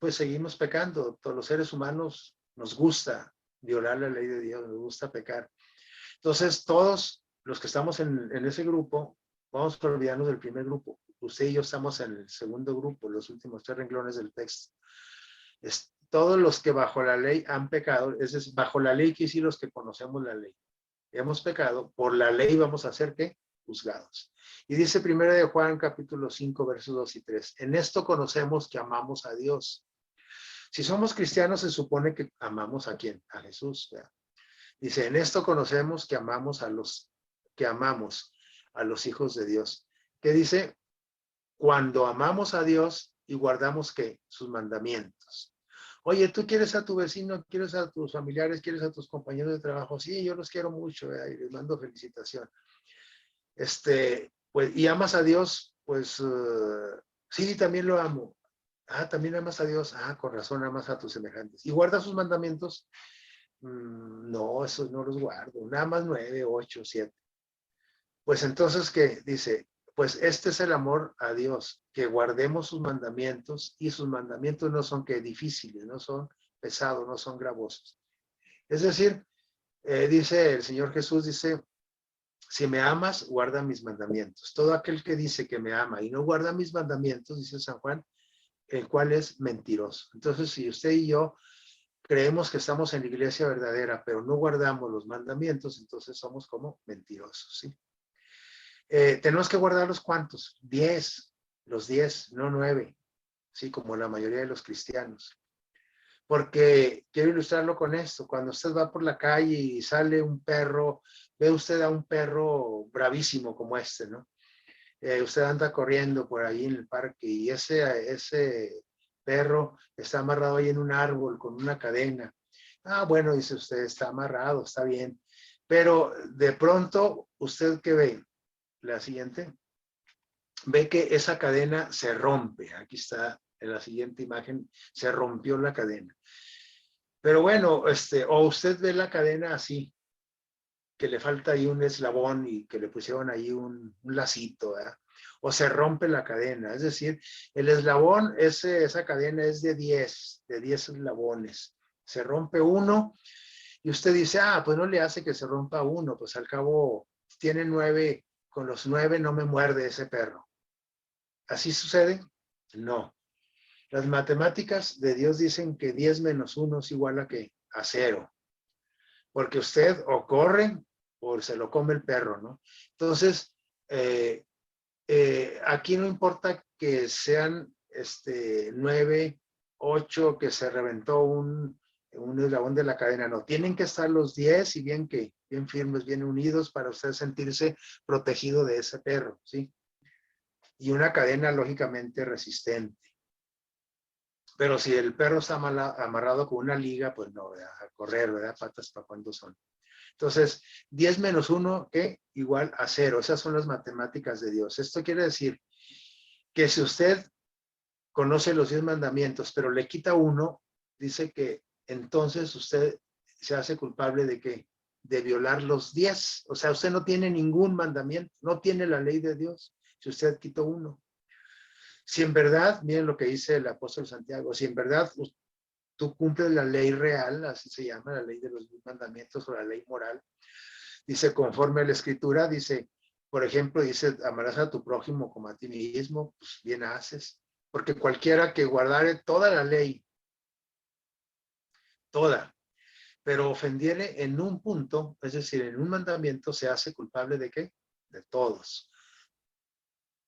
pues seguimos pecando. Todos los seres humanos nos gusta violar la ley de Dios, nos gusta pecar. Entonces, todos los que estamos en ese grupo, vamos a olvidarnos del primer grupo. Usted y yo estamos en el segundo grupo, los últimos 3 renglones del texto. Todos los que bajo la ley han pecado, es decir, bajo la ley que sí los que conocemos la ley, hemos pecado, por la ley vamos a ser ¿qué? Juzgados. Y dice 1 Juan capítulo 5, versos 2 y 3, en esto conocemos que amamos a Dios. Si somos cristianos, se supone que amamos a ¿quién? A Jesús. ¿Verdad? Dice, en esto conocemos que amamos a los hijos de Dios. ¿Qué dice? Cuando amamos a Dios y guardamos ¿qué? Sus mandamientos. Oye, ¿tú quieres a tu vecino, quieres a tus familiares, quieres a tus compañeros de trabajo? Sí, yo los quiero mucho, y les mando felicitación. Pues, ¿y amas a Dios? Pues, sí, también lo amo. Ah, ¿también amas a Dios? Ah, con razón, amas a tus semejantes. ¿Y guardas sus mandamientos? No, esos no los guardo. Nada más 9, 8, 7. Pues entonces, ¿qué? Dice, Pues este es el amor a Dios, que guardemos sus mandamientos, y sus mandamientos no son que difíciles, no son pesados, no son gravosos. Es decir, dice el Señor Jesús, dice, si me amas, guarda mis mandamientos. Todo aquel que dice que me ama y no guarda mis mandamientos, dice San Juan, el cual es mentiroso. Entonces, si usted y yo creemos que estamos en la iglesia verdadera, pero no guardamos los mandamientos, entonces somos como mentirosos, ¿sí? Tenemos que guardar los cuantos, 10, los 10, no 9, ¿sí? Como la mayoría de los cristianos. Porque quiero ilustrarlo con esto: cuando usted va por la calle y sale un perro, ve usted a un perro bravísimo como este, ¿no? Usted anda corriendo por ahí en el parque y ese perro está amarrado ahí en un árbol con una cadena. Ah, bueno, dice usted, está amarrado, está bien. Pero de pronto, ¿usted qué ve? La siguiente, ve que esa cadena se rompe. Aquí está en la siguiente imagen, se rompió la cadena. Pero bueno, o usted ve la cadena así, que le falta ahí un eslabón y que le pusieron ahí un lacito, ¿verdad? O se rompe la cadena. Es decir, el eslabón, esa cadena es de 10 eslabones. Se rompe uno y usted dice, ah, pues no le hace que se rompa uno, pues al cabo tiene 9, con los 9 no me muerde ese perro. ¿Así sucede? No. Las matemáticas de Dios dicen que 10 menos 1 es igual a 0. Porque usted o corre o se lo come el perro, ¿no? Entonces, aquí no importa que sean 9, 8, que se reventó un eslabón de la cadena, no. Tienen que estar los 10 y bien firmes, bien unidos para usted sentirse protegido de ese perro, ¿sí? Y una cadena lógicamente resistente. Pero si el perro está amarrado con una liga, pues no, ¿verdad? A correr, ¿verdad? Patas para cuando son. Entonces, 10 menos 1, ¿qué? Igual a 0. Esas son las matemáticas de Dios. Esto quiere decir que si usted conoce los 10 mandamientos, pero le quita uno, dice que entonces usted se hace culpable de ¿qué? De violar los 10. O sea, usted no tiene ningún mandamiento, no tiene la ley de Dios, si usted quitó uno. Si en verdad, miren lo que dice el apóstol Santiago, si en verdad tú cumples la ley real, así se llama, la ley de los 10 mandamientos o la ley moral, dice, conforme a la escritura, dice, por ejemplo, dice, amarás a tu prójimo como a ti mismo, pues bien haces, porque cualquiera que guardare toda la ley, toda, pero ofendiere en un punto, es decir, en un mandamiento, se hace culpable ¿de qué? De todos.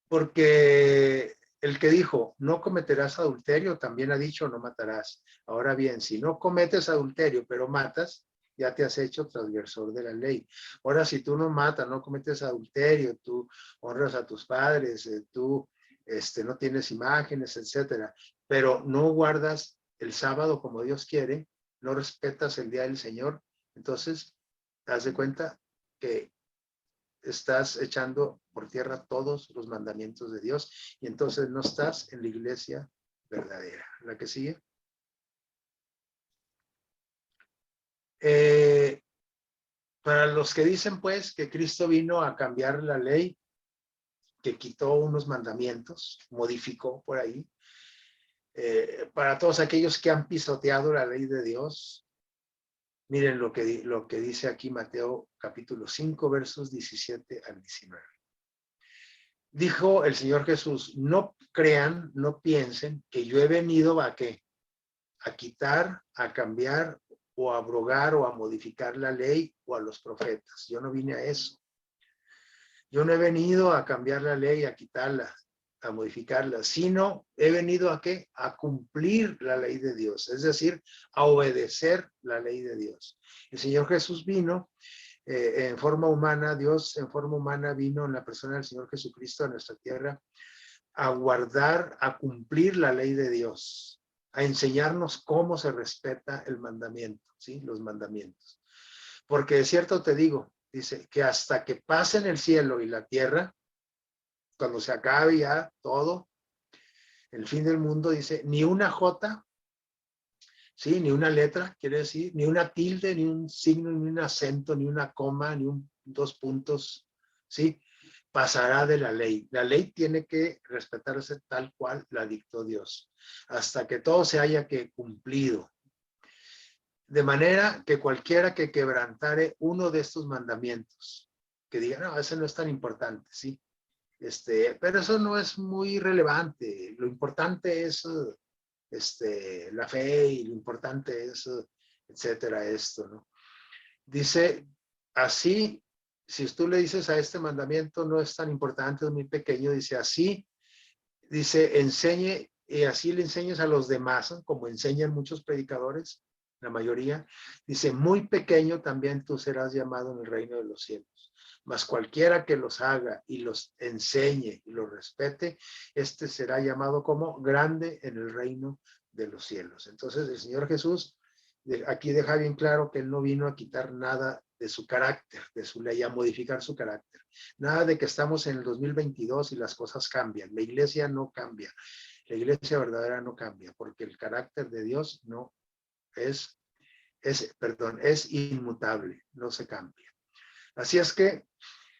Porque el que dijo, no cometerás adulterio, también ha dicho, no matarás. Ahora bien, si no cometes adulterio, pero matas, ya te has hecho transgresor de la ley. Ahora, si tú no matas, no cometes adulterio, tú honras a tus padres, tú no tienes imágenes, etcétera, pero no guardas el sábado como Dios quiere, no respetas el día del Señor, entonces, te das de cuenta que estás echando por tierra todos los mandamientos de Dios y entonces no estás en la iglesia verdadera. La que sigue. Para los que dicen pues que Cristo vino a cambiar la ley, que quitó unos mandamientos, modificó por ahí, para todos aquellos que han pisoteado la ley de Dios, miren lo que dice aquí Mateo capítulo 5, versos 17 al 19. Dijo el Señor Jesús, no crean, no piensen que yo he venido ¿a qué? A quitar, a cambiar o a abrogar o a modificar la ley o a los profetas. Yo no vine a eso. Yo no he venido a cambiar la ley, a quitarla, a modificarla, sino he venido ¿a qué? A cumplir la ley de Dios, es decir, a obedecer la ley de Dios. El Señor Jesús vino en forma humana, Dios en forma humana vino en la persona del Señor Jesucristo a nuestra tierra a guardar, a cumplir la ley de Dios, a enseñarnos cómo se respeta el mandamiento, ¿sí? Los mandamientos. Porque de cierto te digo, dice, que hasta que pasen el cielo y la tierra, cuando se acabe ya todo, el fin del mundo, dice, ni una jota, ¿sí? Ni una letra, quiere decir, ni una tilde, ni un signo, ni un acento, ni una coma, ni dos puntos, ¿sí? pasará de la ley. La ley tiene que respetarse tal cual la dictó Dios, hasta que todo se haya que cumplido. De manera que cualquiera que quebrantare uno de estos mandamientos, que diga, no, ese no es tan importante, sí. Pero eso no es muy relevante. Lo importante es la fe y lo importante es, etcétera, esto, ¿no? Dice, así, si tú le dices a este mandamiento no es tan importante, es muy pequeño, dice así, dice, enseñe, y así le enseñes a los demás, ¿no? Como enseñan muchos predicadores, la mayoría, dice, muy pequeño también tú serás llamado en el reino de los cielos. Mas cualquiera que los haga y los enseñe y los respete, este será llamado como grande en el reino de los cielos. Entonces el Señor Jesús aquí deja bien claro que Él no vino a quitar nada de su carácter, de su ley, a modificar su carácter. Nada de que estamos en el 2022 y las cosas cambian. La iglesia no cambia. La iglesia verdadera no cambia, porque el carácter de Dios no es inmutable, no se cambia. Así es que,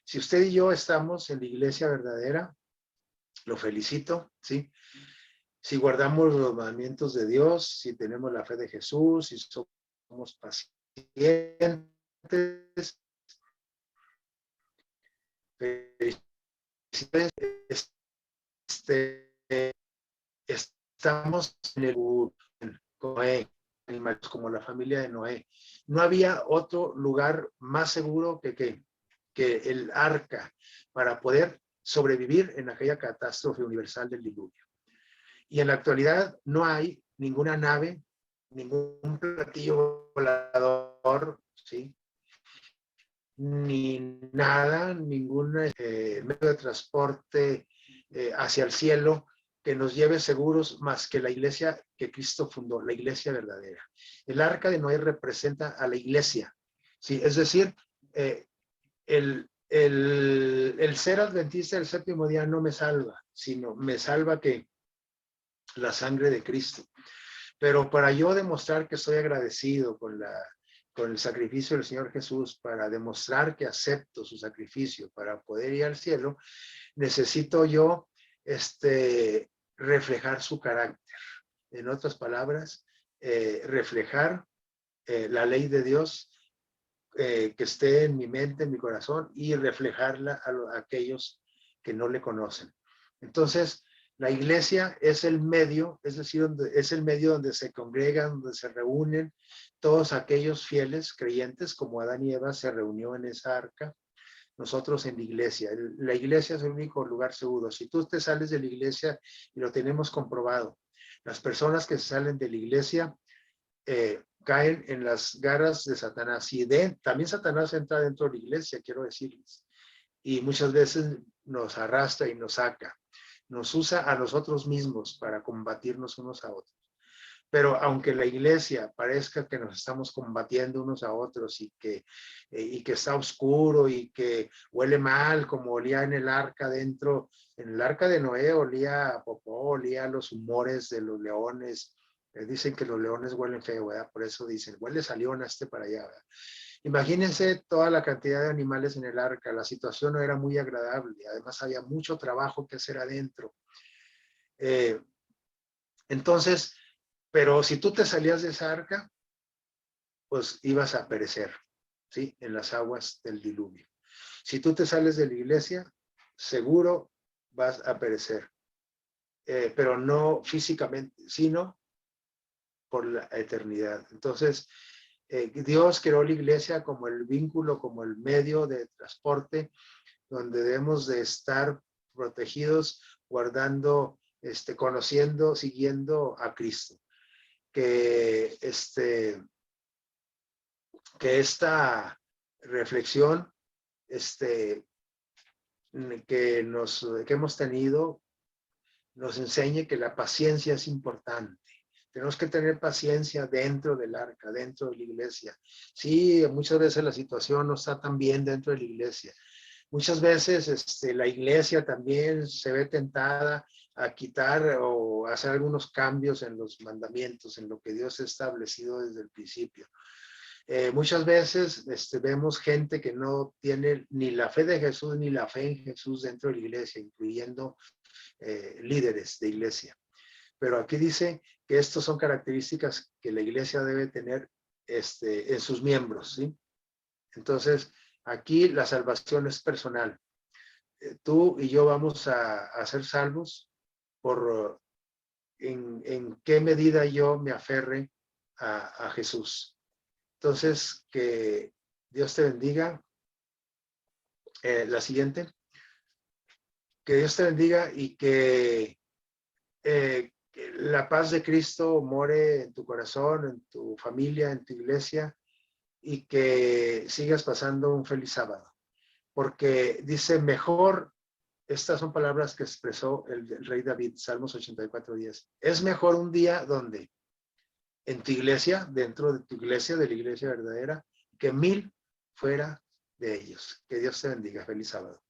si usted y yo estamos en la iglesia verdadera, lo felicito, ¿sí? Si guardamos los mandamientos de Dios, si tenemos la fe de Jesús, si somos pacientes, estamos en el Noé, como la familia de Noé. No había otro lugar más seguro que el arca para poder sobrevivir en aquella catástrofe universal del diluvio. Y en la actualidad no hay ninguna nave, ningún platillo volador, ¿sí? Ni nada, ningún medio de transporte hacia el cielo que nos lleve seguros más que la iglesia que Cristo fundó, la iglesia verdadera. El arca de Noé representa a la iglesia, ¿sí? Es decir, el ser adventista del séptimo día no me salva, sino me salva que la sangre de Cristo. Pero para yo demostrar que estoy agradecido con el sacrificio del Señor Jesús, para demostrar que acepto su sacrificio para poder ir al cielo, necesito yo reflejar su carácter. En otras palabras, reflejar la ley de Dios que esté en mi mente, en mi corazón, y reflejarla a aquellos que no le conocen. Entonces, la iglesia es el medio, es decir, es el medio donde se congregan, donde se reúnen todos aquellos fieles creyentes, como Adán y Eva se reunió en esa arca, nosotros en la iglesia. La iglesia es el único lugar seguro. Si tú te sales de la iglesia, y lo tenemos comprobado, las personas que salen de la iglesia caen en las garras de Satanás. Y también Satanás entra dentro de la iglesia, quiero decirles. Y muchas veces nos arrastra y nos saca. Nos usa a nosotros mismos para combatirnos unos a otros. Pero aunque la iglesia parezca que nos estamos combatiendo unos a otros y que está oscuro y que huele mal, como olía en el arca dentro, en el arca de Noé olía a popó, olía a los humores de los leones. Dicen que los leones huelen feo, ¿verdad? Por eso dicen, huele a león para allá, ¿verdad? Imagínense toda la cantidad de animales en el arca. La situación no era muy agradable. Además, había mucho trabajo que hacer adentro. Entonces, pero si tú te salías de esa arca, pues ibas a perecer, ¿sí? En las aguas del diluvio. Si tú te sales de la iglesia, seguro vas a perecer. Pero no físicamente, sino por la eternidad. Entonces, Dios creó la iglesia como el vínculo, como el medio de transporte, donde debemos de estar protegidos, guardando, conociendo, siguiendo a Cristo. Que esta reflexión que hemos tenido nos enseñe que la paciencia es importante. Tenemos que tener paciencia dentro del arca, dentro de la iglesia. Sí, muchas veces la situación no está tan bien dentro de la iglesia. Muchas veces la iglesia también se ve tentada a quitar o hacer algunos cambios en los mandamientos, en lo que Dios ha establecido desde el principio. Muchas veces vemos gente que no tiene ni la fe de Jesús ni la fe en Jesús dentro de la iglesia, incluyendo líderes de iglesia. Pero aquí dice que estas son características que la iglesia debe tener en sus miembros, ¿sí? Entonces, aquí la salvación es personal. Tú y yo vamos a ser salvos por en qué medida yo me aferre a Jesús. Entonces, que Dios te bendiga. La siguiente. Que Dios te bendiga y que la paz de Cristo more en tu corazón, en tu familia, en tu iglesia, y que sigas pasando un feliz sábado. Porque dice mejor, estas son palabras que expresó el rey David, Salmos 84:10. Es mejor un día donde en tu iglesia, dentro de tu iglesia, de la iglesia verdadera, que 1000 fuera de ellos. Que Dios te bendiga. Feliz sábado.